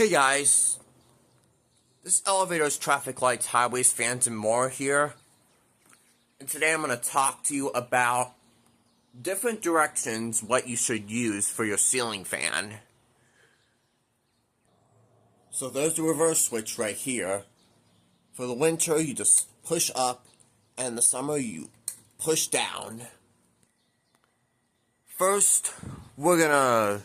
Hey guys, this elevators, traffic lights, highways, fans, and more here. And today I'm going to talk to you about different directions what you should use for your ceiling fan. So there's the reverse switch right here. For the winter you just push up, and in the summer you push down. First, we're going to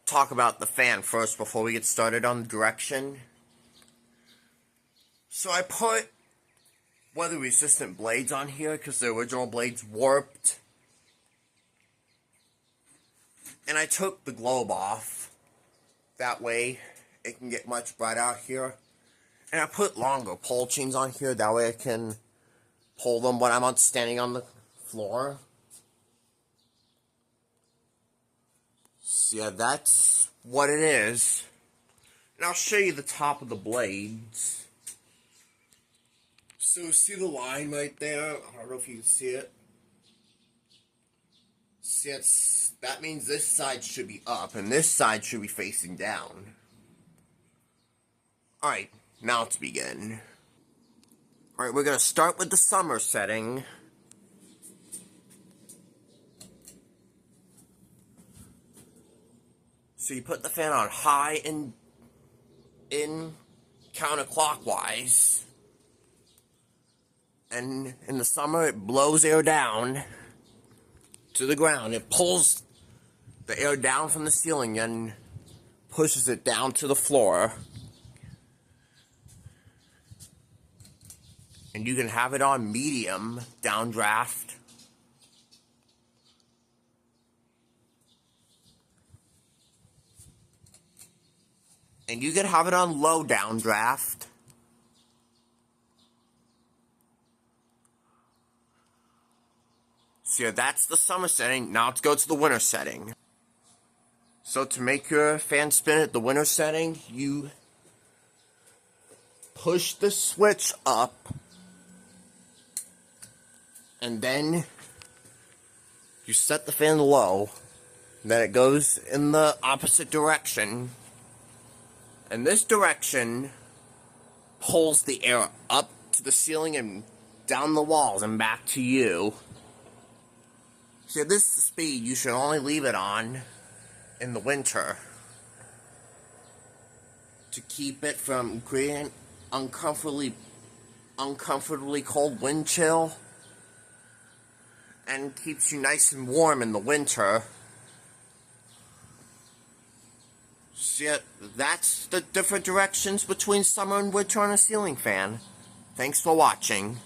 talk about the fan first before we get started on the direction. So I put weather resistant blades on here because the original blades warped. And I took the globe off. That way it can get much brighter out here. And I put longer pole chains on here. That way I can pull them when I'm standing on the floor. So yeah, that's what it is. And I'll show you the top of the blades. So see the line right there? I don't know if you can see it. See, that means this side should be up and this side should be facing down. Alright, now let's begin. Alright, we're going to start with the summer setting. So you put the fan on high and in counterclockwise. And in the summer it blows air down to the ground. It pulls the air down from the ceiling and pushes it down to the floor. And you can have it on medium downdraft. And you can have it on low downdraft. So yeah, that's the summer setting. Now let's go to the winter setting. So to make your fan spin at the winter setting, you push the switch up. And then you set the fan low. Then it goes in the opposite direction. And this direction pulls the air up to the ceiling and down the walls and back to you. So at this speed, you should only leave it on in the winter to keep it from creating uncomfortably cold wind chill, and keeps you nice and warm in the winter. So yeah, that's the different directions between summer and winter on a ceiling fan. Thanks for watching.